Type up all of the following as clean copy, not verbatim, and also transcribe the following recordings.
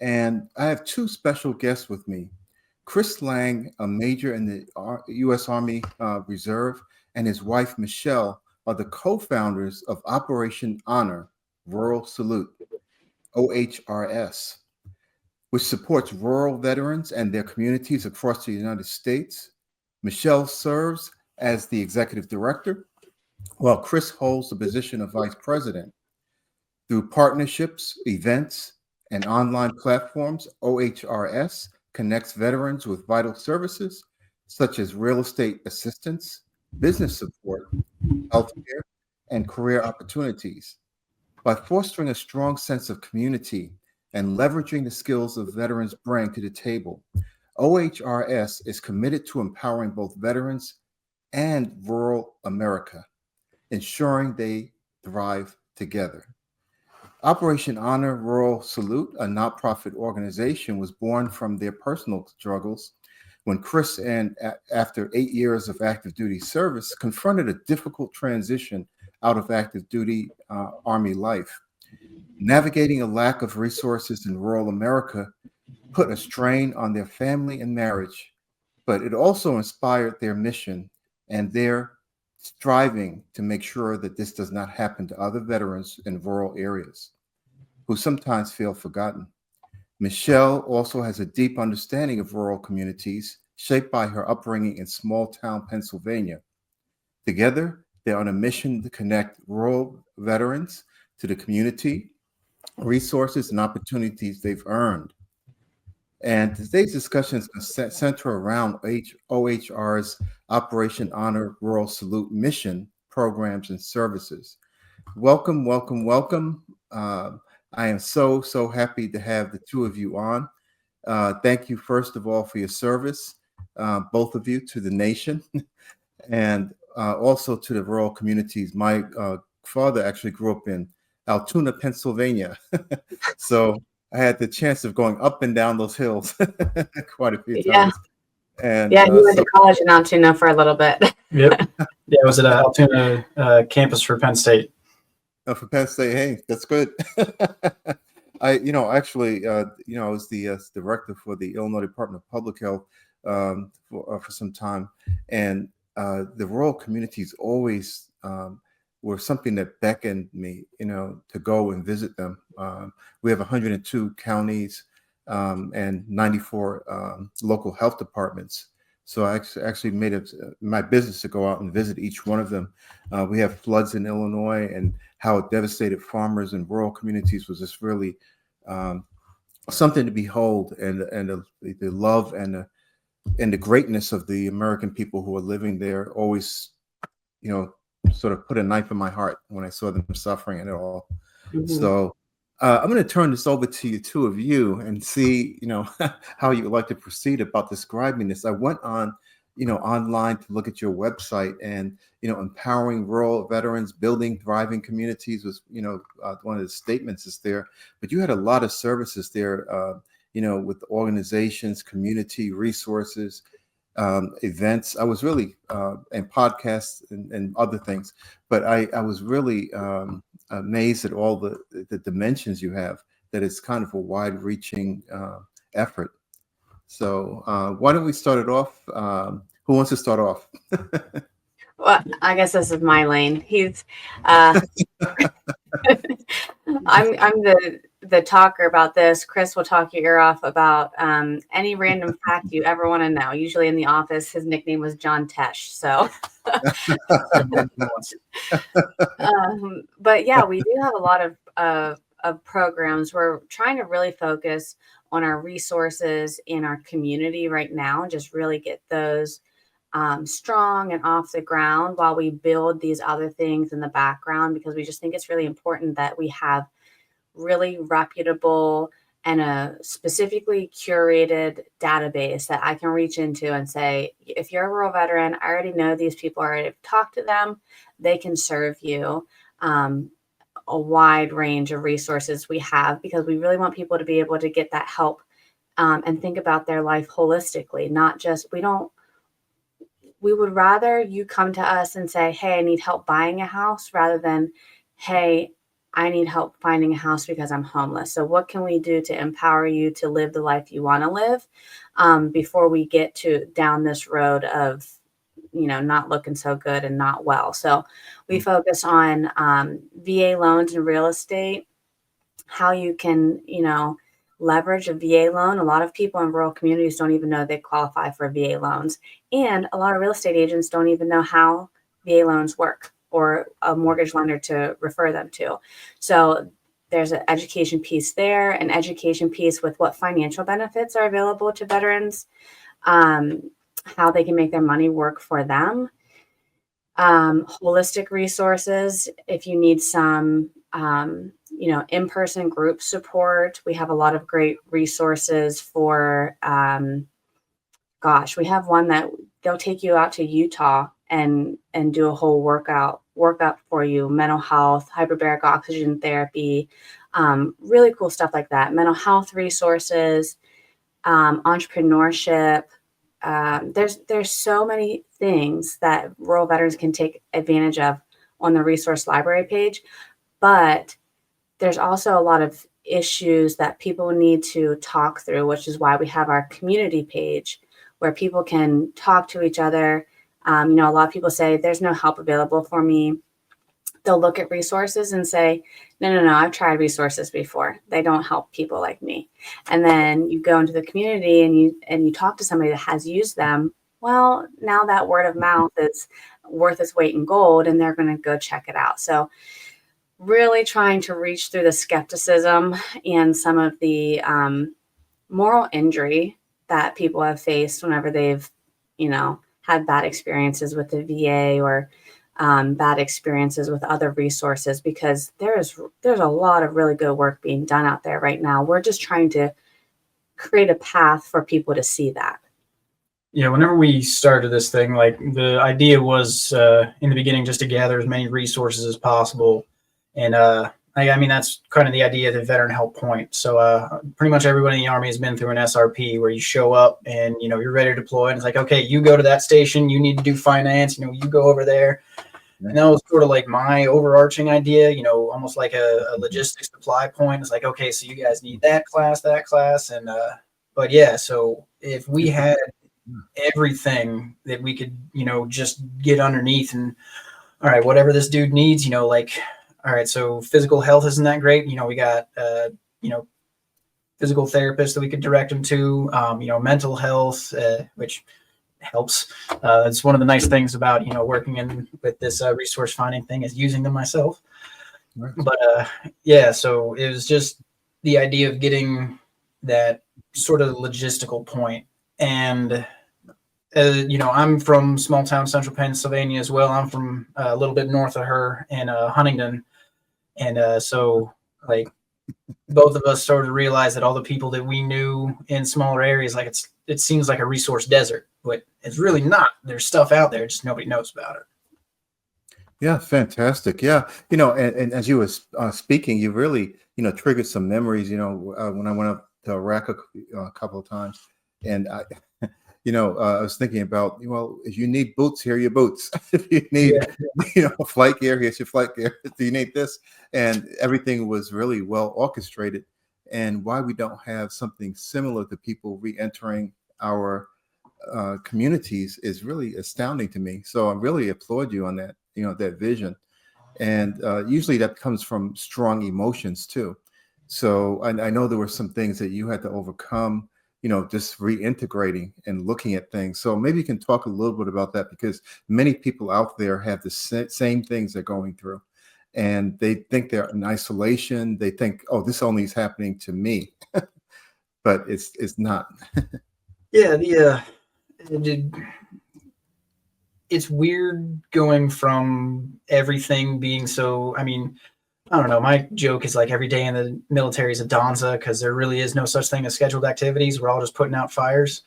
And I have two special guests with me. Chris Lang, a major in the U.S. Army Reserve, and his wife, Michelle, are the co-founders of Operation Honor Rural Salute, OHRS, which supports rural veterans and their communities across the United States. Michelle serves as the executive director, while Chris holds the position of vice president. Through partnerships, events, and online platforms, OHRS connects veterans with vital services such as real estate assistance, business support, healthcare, and career opportunities. By fostering a strong sense of community and leveraging the skills of veterans bring to the table, OHRS is committed to empowering both veterans and rural America, ensuring they thrive together. Operation Honor Rural Salute, a nonprofit organization, was born from their personal struggles when Chris, after 8 years of active duty service, confronted a difficult transition out of active duty Army life. Navigating a lack of resources in rural America put a strain on their family and marriage, but it also inspired their mission and their striving to make sure that this does not happen to other veterans in rural areas who sometimes feel forgotten. Michelle also has a deep understanding of rural communities shaped by her upbringing in small town Pennsylvania. Together, they're on a mission to connect rural veterans to the community, resources, and opportunities they've earned. And today's discussion is going to center around OHR's Operation Honor Rural Salute mission, programs, and services. Welcome, welcome, welcome. I am so happy to have the two of you on. Thank you, first of all, for your service, both of you, to the nation and also to the rural communities. My father actually grew up in Altoona, Pennsylvania. So I had the chance of going up and down those hills quite a few Yeah. times. And Yeah, you went to college in Altoona for a little bit. Yep. Yeah, I was at Altoona campus for Penn State. For Penn State, hey, that's good. Actually, I was the director for the Illinois Department of Public Health for some time, and the rural communities always were something that beckoned me, to go and visit them. We have 102 counties and 94 local health departments. So I actually made it my business to go out and visit each one of them. We have floods in Illinois, and how it devastated farmers and rural communities was just really something to behold, and the love and the greatness of the American people who are living there always, sort of put a knife in my heart when I saw them suffering and it all. Mhm. So I'm going to turn this over to you, two of you, and see, how you would like to proceed about describing this. I went on, online to look at your website, and, empowering rural veterans, building thriving communities was, one of the statements is there. But you had a lot of services there, with organizations, community resources, events. I was really, and podcasts and other things, but I was really amazed at all the dimensions you have, that it's kind of a wide reaching effort. So why don't we start it off? Who wants to start off? Well, I guess this is my lane. I'm the talker about this. Chris will talk your ear off about any random fact you ever want to know. Usually in the office, his nickname was John Tesh. So, but yeah, we do have a lot of programs. We're trying to really focus on our resources in our community right now, and just really get those strong and off the ground while we build these other things in the background, because we just think it's really important that we have really reputable and a specifically curated database that I can reach into and say, if you're a rural veteran, I already know these people, I already talked to them, they can serve you. A wide range of resources we have, because we really want people to be able to get that help and think about their life holistically, not just, we would rather you come to us and say, hey, I need help buying a house, rather than, hey, I need help finding a house because I'm homeless. So what can we do to empower you to live the life you want to live, before we get to down this road of, not looking so good and not well. So we focus on VA loans and real estate, how you can, leverage a VA loan. A lot of people in rural communities don't even know they qualify for VA loans. And a lot of real estate agents don't even know how VA loans work or a mortgage lender to refer them to. So there's an education piece there, an education piece with what financial benefits are available to veterans, how they can make their money work for them. Holistic resources, if you need some, in-person group support, we have a lot of great resources for, we have one that they'll take you out to Utah and do a whole workup for you, mental health, hyperbaric oxygen therapy, really cool stuff like that. Mental health resources, entrepreneurship. There's so many things that rural veterans can take advantage of on the resource library page, but there's also a lot of issues that people need to talk through, which is why we have our community page where people can talk to each other. A lot of people say there's no help available for me. They'll look at resources and say, no, I've tried resources before. They don't help people like me. And then you go into the community and you talk to somebody that has used them. Well, now that word of mouth is worth its weight in gold, and they're going to go check it out. So really trying to reach through the skepticism and some of the moral injury that people have faced whenever they've, had bad experiences with the VA or bad experiences with other resources, because there's a lot of really good work being done out there right now. We're just trying to create a path for people to see that. Yeah, whenever we started this thing, like the idea was in the beginning just to gather as many resources as possible. And that's kind of the idea of the veteran help point. So pretty much everybody in the Army has been through an SRP where you show up and, you're ready to deploy. And it's like, okay, you go to that station, you need to do finance, you go over there. And that was sort of like my overarching idea, almost like a logistics supply point. It's like, okay, so you guys need that class. And, but yeah, so if we had everything that we could, just get underneath and, all right, whatever this dude needs, all right, so physical health isn't that great. We got, physical therapists that we could direct them to, mental health, which helps. It's one of the nice things about, working with this resource finding thing is using them myself. Right. But so it was just the idea of getting that sort of logistical point. And, I'm from small town central Pennsylvania as well. I'm from a little bit north of her in Huntington. And so like both of us sort of realized that all the people that we knew in smaller areas, like it seems like a resource desert, but it's really not. There's stuff out there, just nobody knows about it. Yeah, fantastic. Yeah, and as you were speaking, you really, triggered some memories. When I went up to Iraq a couple of times, and I was thinking about, if you need boots, here are your boots. If you need, flight gear, here's your flight gear. Do you need this? And everything was really well orchestrated. And why we don't have something similar to people re-entering our communities is really astounding to me. So I really applaud you on that, that vision. And usually that comes from strong emotions too. So I know there were some things that you had to overcome, just reintegrating and looking at things. So maybe you can talk a little bit about that, because many people out there have the same things they're going through, and they think they're in isolation. They think, oh, this only is happening to me, but it's not. Yeah, it's weird going from everything being so, I don't know. My joke is like every day in the military is a donza, because there really is no such thing as scheduled activities. We're all just putting out fires.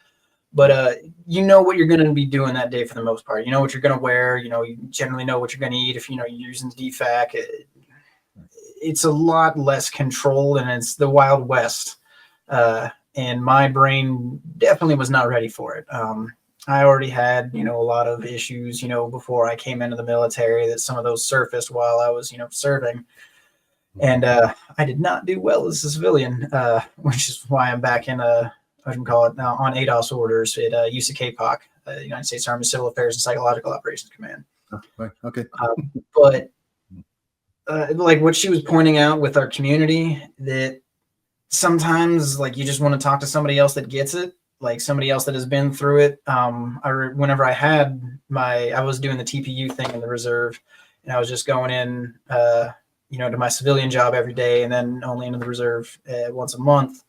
But you know what you're going to be doing that day for the most part. You know what you're going to wear. You generally know what you're going to eat if you're using DFAC. It's a lot less controlled, and it's the Wild West. And my brain definitely was not ready for it. I already had, a lot of issues, before I came into the military, that some of those surfaced while I was, serving. And I did not do well as a civilian, which is why I'm back in what you call it now on ADOS orders at USACAPOC, United States Army Civil Affairs and Psychological Operations Command. Oh, right. Okay. But like what she was pointing out with our community, that sometimes like you just want to talk to somebody else that gets it, like somebody else that has been through it. Whenever I was doing the TPU thing in the reserve, and I was just going in, to my civilian job every day, and then only into the reserve once a month.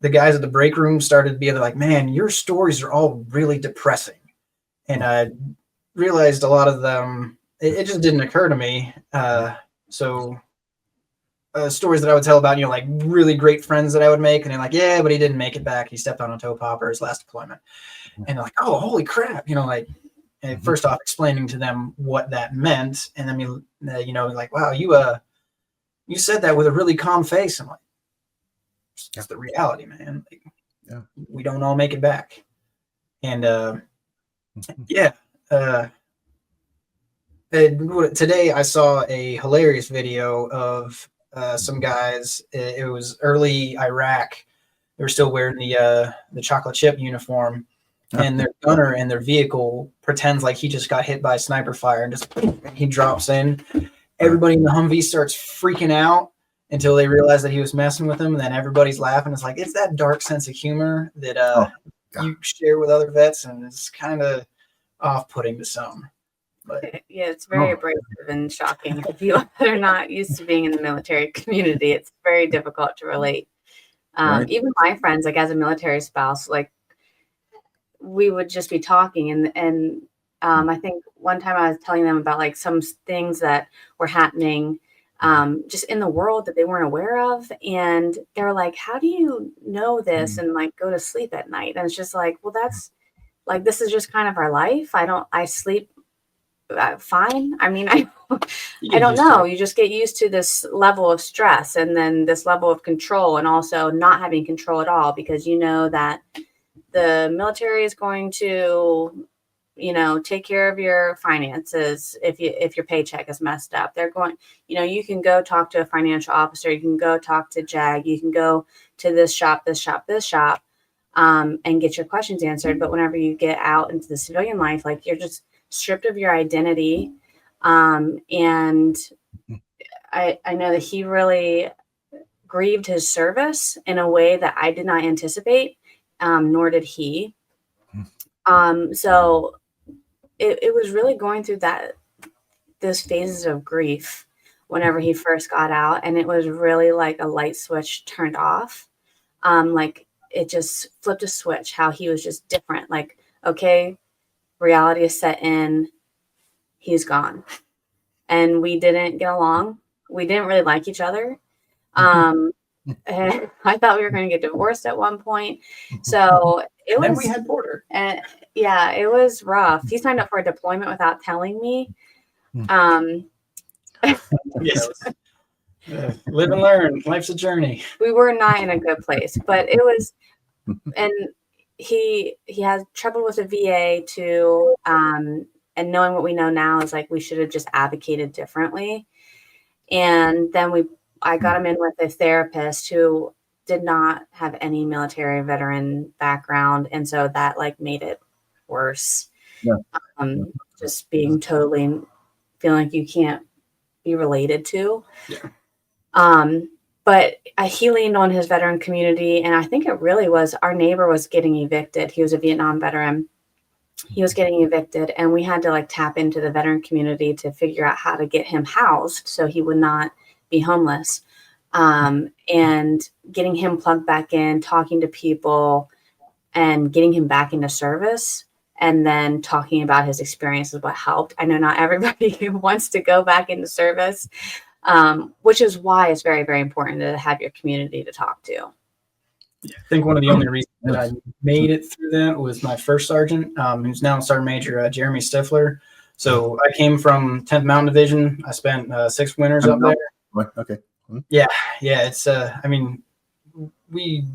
The guys at the break room started to be like, man, your stories are all really depressing. And I realized a lot of them, it just didn't occur to me. So stories that I would tell about, like really great friends that I would make. And they're like, yeah, but he didn't make it back. He stepped on a toe popper his last deployment. And they're like, oh, holy crap. First off, explaining to them what that meant. And then, like, wow, you said that with a really calm face. I'm like, that's the reality, man. Like, we don't all make it back. And today I saw a hilarious video of some guys. It was early Iraq. They were still wearing the chocolate chip uniform, and their gunner in their vehicle pretends like he just got hit by sniper fire, and just he drops in. Everybody in the Humvee starts freaking out until they realize that he was messing with them, and then everybody's laughing. It's like, it's that dark sense of humor that you share with other vets, and it's kind of off-putting to some. But yeah, it's very abrasive and shocking. If you are not used to being in the military community, it's very difficult to relate. Even my friends, like as a military spouse, like we would just be talking, and I think one time I was telling them about like some things that were happening just in the world that they weren't aware of. And they were like, how do you know this and like go to sleep at night? And it's just like, well, that's like, this is just kind of our life. I sleep fine. I mean, I don't know. You just get used to this level of stress and then this level of control, and also not having control at all, because you know that the military is going to take care of your finances. If your paycheck is messed up, they're going, you can go talk to a financial officer, you can go talk to JAG, you can go to this shop, and get your questions answered. But whenever you get out into the civilian life, like you're just stripped of your identity. And I know that he really grieved his service in a way that I did not anticipate, nor did he. So it was really going through those phases of grief whenever he first got out. And it was really like a light switch turned off. Like it just flipped a switch, how he was just different. Like, okay, reality is set in, he's gone. And we didn't get along. We didn't really like each other. And I thought we were going to get divorced at one point. So it was. And we had border. And yeah, it was rough. He signed up for a deployment without telling me. Yes. Live and learn. Life's a journey. We were not in a good place, but it was. And he has trouble with the VA too. And knowing what we know now is like we should have just advocated differently. And then I got him in with a therapist who did not have any military veteran background. And so that like made it worse. Yeah. Just being totally feeling like you can't be related to. Yeah. But he leaned on his veteran community. And I think it really was, our neighbor was getting evicted. He was a Vietnam veteran. He was getting evicted, and we had to like tap into the veteran community to figure out how to get him housed so he would not be homeless. And getting him plugged back in, talking to people, and getting him back into service, and then talking about his experiences, what helped. I know not everybody wants to go back into service, which is why it's very, very important to have your community to talk to. Yeah, I think one of the only reasons that I made it through that was my first sergeant, who's now Sergeant Major Jeremy Stifler. So I came from 10th Mountain Division. I spent 6 winters up there. Okay. Yeah. It's I mean, we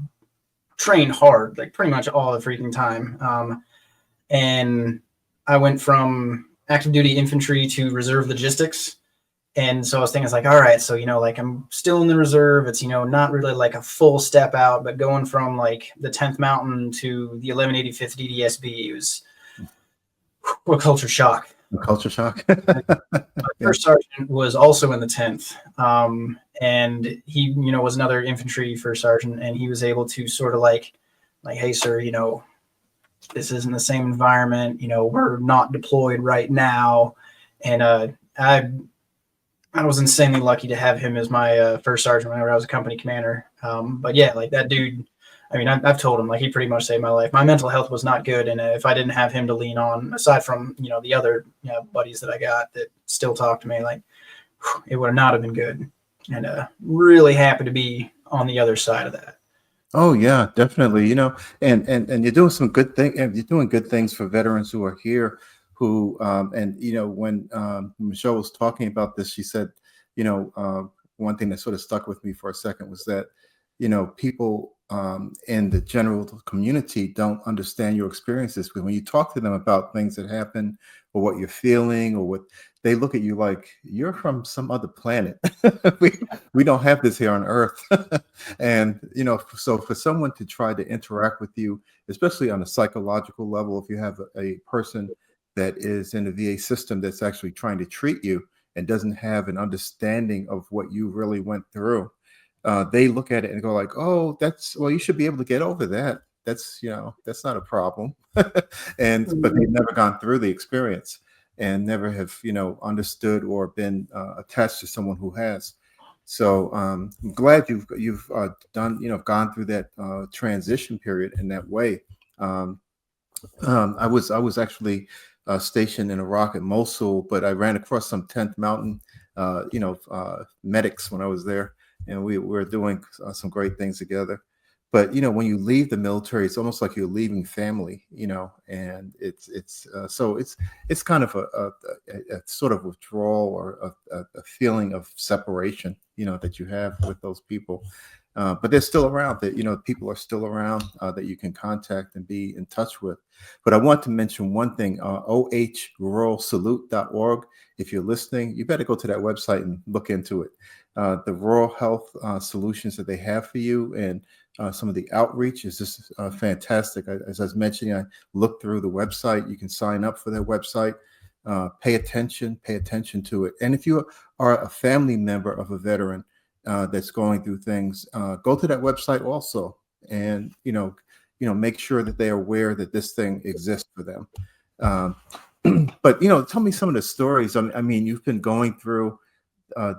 train hard, like pretty much all the freaking time. And I went from active duty infantry to reserve logistics. And so I was thinking, it's like, all right, so, like I'm still in the reserve. It's, not really like a full step out, but going from like the 10th Mountain to the 1185th DDSB was a culture shock. A culture shock. My first sergeant was also in the 10th. And he, was another infantry first sergeant, and he was able to sort of like, hey, sir, this isn't the same environment. We're not deployed right now. And I was insanely lucky to have him as my first sergeant whenever I was a company commander. But yeah, like that dude, I mean, I've told him, like, he pretty much saved my life. My mental health was not good. And if I didn't have him to lean on, aside from, the other buddies that I got that still talk to me, like, it would not have been good. And really happy to be on the other side of that. Oh yeah, definitely. And you're doing some good thing. And you're doing good things for veterans who are here. Who and when Michelle was talking about this, she said, one thing that sort of stuck with me for a second was that, people in the general community don't understand your experiences. But when you talk to them about things that happen or what you're feeling or what they look at you like you're from some other planet. we don't have this here on Earth. And, so for someone to try to interact with you, especially on a psychological level, if you have a person that is in the VA system that's actually trying to treat you and doesn't have an understanding of what you really went through, they look at it and go like, oh, you should be able to get over that. That's not a problem. But they've never gone through the experience and never have, understood or been attached to someone who has. So I'm glad you've gone through that transition period in that way. I was actually stationed in Iraq at Mosul, but I ran across some 10th Mountain, medics when I was there, and we were doing some great things together. But when you leave the military, it's almost like you're leaving family, and it's kind of a sort of withdrawal or a feeling of separation, that you have with those people. But they're still around. That people are still around that you can contact and be in touch with. But I want to mention one thing: OHRSalute.org. If you're listening, you better go to that website and look into it. The rural health solutions that they have for you and some of the outreach is just fantastic. As I was mentioning, I looked through the website. You can sign up for their website. Pay attention to it. And if you are a family member of a veteran that's going through things, go to that website also, and make sure that they are aware that this thing exists for them. But tell me some of the stories. I mean, you've been going through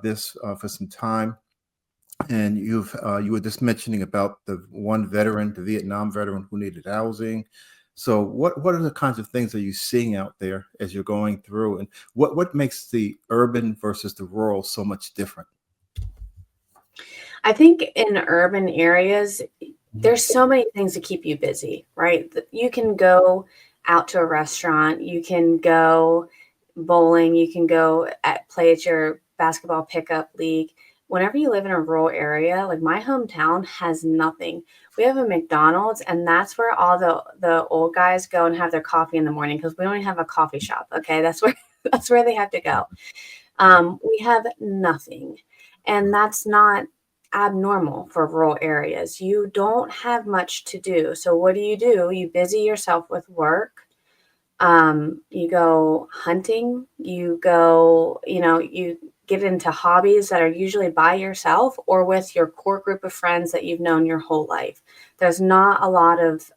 this for some time, and you were just mentioning about the one veteran, the Vietnam veteran who needed housing. So what are the kinds of things that you're seeing out there as you're going through, and what makes the urban versus the rural so much different? I think in urban areas, there's so many things to keep you busy, right? You can go out to a restaurant, you can go bowling, you can go play at your basketball pickup league. Whenever you live in a rural area, like my hometown has nothing. We have a McDonald's, and that's where all the old guys go and have their coffee in the morning, because we don't even have a coffee shop. Okay, that's where they have to go. We have nothing, and that's not abnormal for rural areas. You don't have much to do. So what do? You busy yourself with work. You go hunting, you go, you get into hobbies that are usually by yourself or with your core group of friends that you've known your whole life. There's not a lot of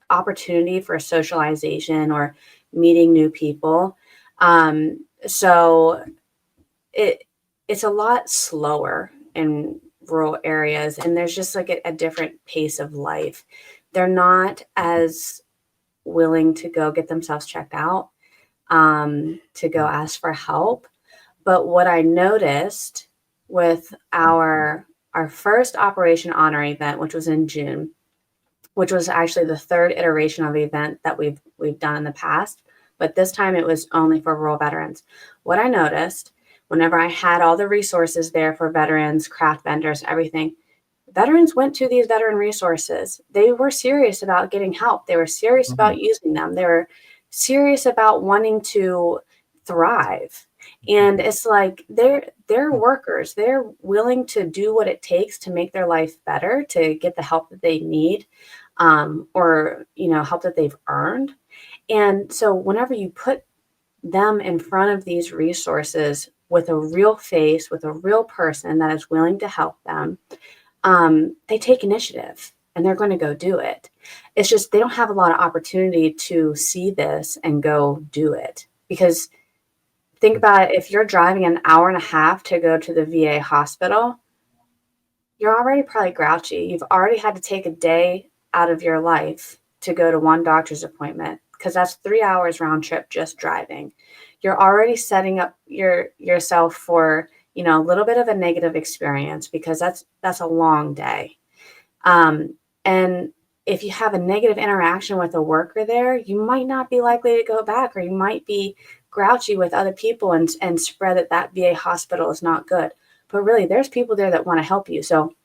opportunity for socialization or meeting new people. So it's a lot slower in rural areas, and there's just like a different pace of life. They're not as willing to go get themselves checked out, to go ask for help. But what I noticed with our first Operation Honor event, which was in June, which was actually the third iteration of the event that we've done in the past, but this time it was only for rural veterans. What I noticed, whenever I had all the resources there for veterans, craft vendors, everything, veterans went to these veteran resources. They were serious about getting help. They were serious about using them. They were serious about wanting to thrive. And it's like they're workers. They're willing to do what it takes to make their life better, to get the help that they need, or help that they've earned. And so whenever you put them in front of these resources with a real face, with a real person that is willing to help them, they take initiative and they're going to go do it. It's just they don't have a lot of opportunity to see this and go do it. Because think about it, if you're driving an hour and a half to go to the VA hospital, you're already probably grouchy. You've already had to take a day out of your life to go to one doctor's appointment, because that's 3 hours round trip just driving. You're already setting up yourself for, a little bit of a negative experience, because that's a long day. And if you have a negative interaction with a worker there, you might not be likely to go back, or you might be grouchy with other people and spread that VA hospital is not good. But really, there's people there that want to help you. So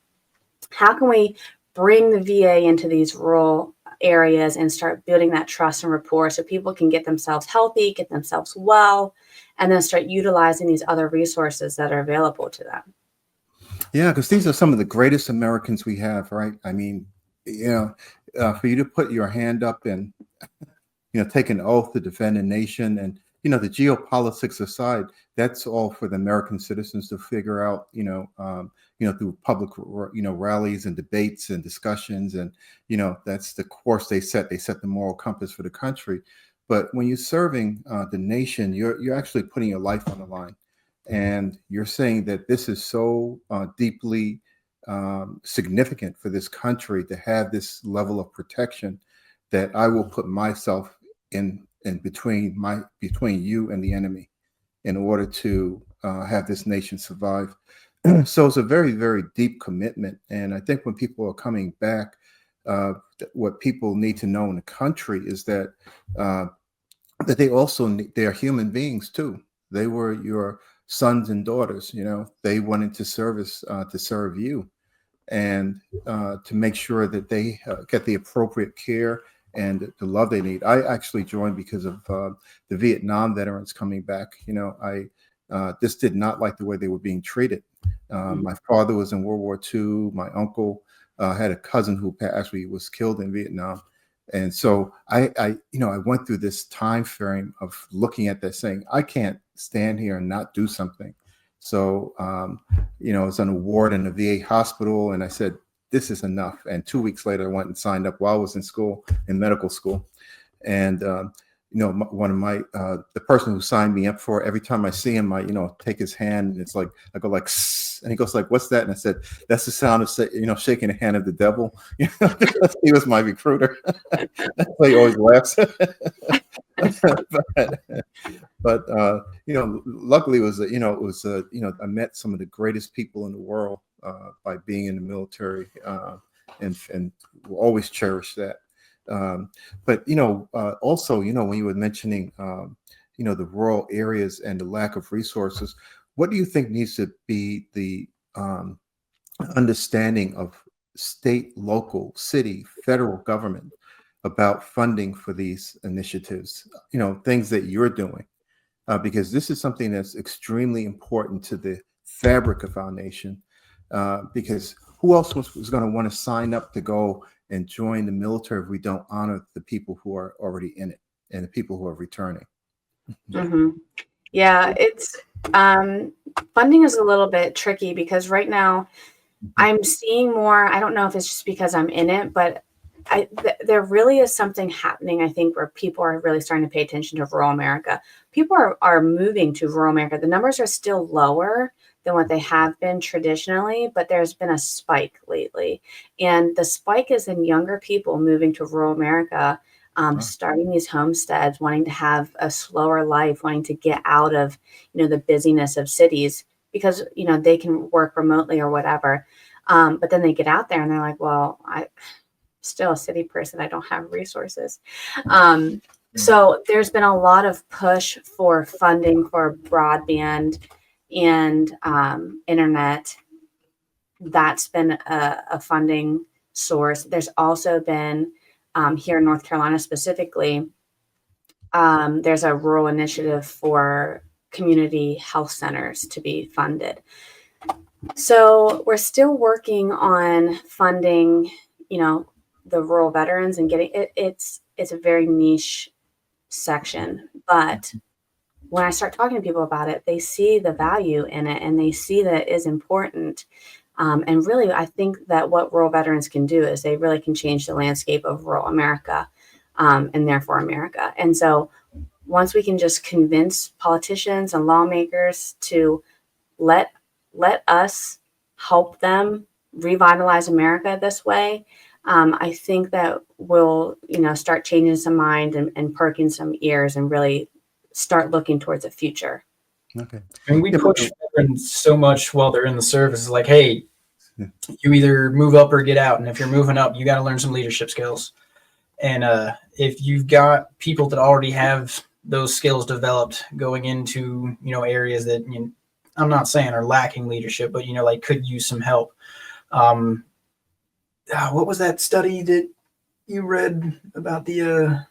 how can we bring the VA into these rural areas and start building that trust and rapport so people can get themselves healthy, get themselves well, and then start utilizing these other resources that are available to them? Yeah, because these are some of the greatest Americans we have, right? I mean, for you to put your hand up and take an oath to defend a nation, and the geopolitics aside, that's all for the American citizens to figure out, through public, rallies and debates and discussions, and that's the course they set. They set the moral compass for the country. But when you're serving the nation, you're actually putting your life on the line, and you're saying that this is so deeply significant for this country to have this level of protection, that I will put myself in between you and the enemy in order to have this nation survive. So it's a very, very deep commitment. And I think when people are coming back, what people need to know in the country is that that they are human beings too. They were your sons and daughters. They went into service to serve you, and to make sure that they get the appropriate care and the love they need. I actually joined because of the Vietnam veterans coming back. I just did not like the way they were being treated. My father was in World War II. My uncle had a cousin who actually was killed in Vietnam. And so I went through this time frame of looking at that, saying, I can't stand here and not do something. So, it's an award in a VA hospital. And I said, this is enough. And 2 weeks later, I went and signed up while I was in medical school. And, one of my, the person who signed me up for it, every time I see him, I, take his hand, and it's like, I go like, "Sss," and he goes like, what's that? And I said, that's the sound of, shaking the hand of the devil. He was my recruiter. That's why he always laughs. but luckily it was I met some of the greatest people in the world by being in the military, and will always cherish that. But also, when you were mentioning the rural areas and the lack of resources, what do you think needs to be the understanding of state, local, city, federal government about funding for these initiatives, things that you're doing? Because this is something that's extremely important to the fabric of our nation. Because who else was going to want to sign up to go and join the military if we don't honor the people who are already in it and the people who are returning? Mm-hmm. Yeah, it's funding is a little bit tricky, because right now I'm seeing more. I don't know if it's just because I'm in it, but there really is something happening, I think, where people are really starting to pay attention to rural America. People are moving to rural America. The numbers are still lower than what they have been traditionally, but there's been a spike lately. And the spike is in younger people moving to rural America, starting these homesteads, wanting to have a slower life, wanting to get out of, the busyness of cities, because, they can work remotely or whatever. But then they get out there and they're like, well, I'm still a city person. I don't have resources. So there's been a lot of push for funding for broadband and internet. That's been a funding source. There's also been, here in North Carolina specifically, there's a rural initiative for community health centers to be funded. So we're still working on funding, the rural veterans and getting it. It's a very niche section, but when I start talking to people about it, they see the value in it and they see that it is important. And really, I think that what rural veterans can do is they really can change the landscape of rural America, and therefore America. And so once we can just convince politicians and lawmakers to let us help them revitalize America this way, I think that we'll, start changing some mind and perking some ears and really start looking towards the future. Okay. And we push veterans so much while they're in the service. It's like, hey, you either move up or get out. And if you're moving up, you got to learn some leadership skills. And if you've got people that already have those skills developed going into, areas that, I'm not saying are lacking leadership, but, like could use some help. What was that study that you read about the,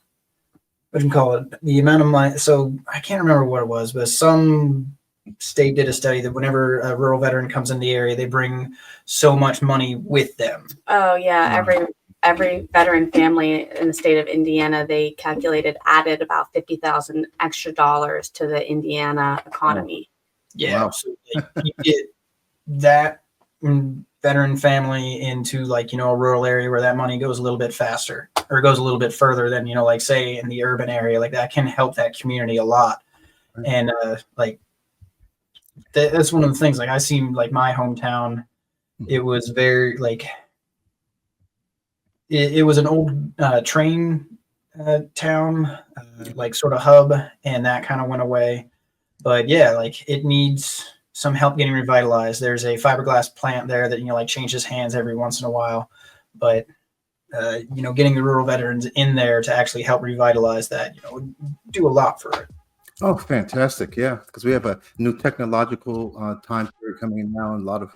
what do you call it? The amount of money. So I can't remember what it was, but some state did a study that whenever a rural veteran comes in the area, they bring so much money with them. Oh yeah. Every veteran family in the state of Indiana, they calculated added about $50,000 extra dollars to the Indiana economy. Yeah. Wow. So you get that veteran family into a rural area where that money goes a little bit faster or goes a little bit further than, say in the urban area, that can help that community a lot. Right. And that's one of the things, I seen my hometown, it was very it was an old train town, sort of hub, and that kind of went away. But yeah, it needs some help getting revitalized. There's a fiberglass plant there that, changes hands every once in a while. But, getting the rural veterans in there to actually help revitalize that, would do a lot for it. Oh, fantastic. Yeah. Because we have a new technological time period coming in now and a lot of,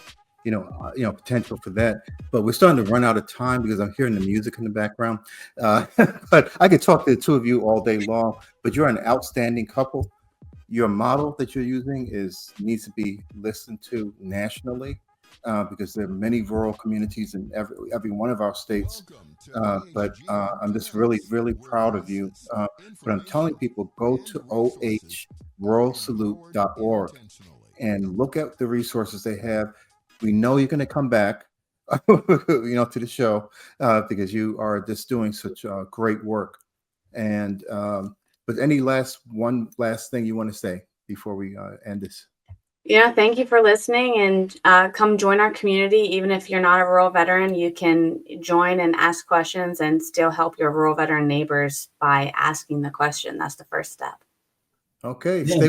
potential for that. But we're starting to run out of time because I'm hearing the music in the background. But I could talk to the two of you all day long, but you're an outstanding couple. Your model that you're using needs to be listened to nationally, because there are many rural communities in every one of our states. But I'm just really, really proud of you. But I'm telling people, go to ohruralsalute.org and look at the resources they have. We know you're going to come back, to the show, because you are just doing such great work. And but one last thing you want to say before we end this? Yeah, thank you for listening, and come join our community. Even if you're not a rural veteran, you can join and ask questions and still help your rural veteran neighbors by asking the question. That's the first step. Okay. Yeah. Stay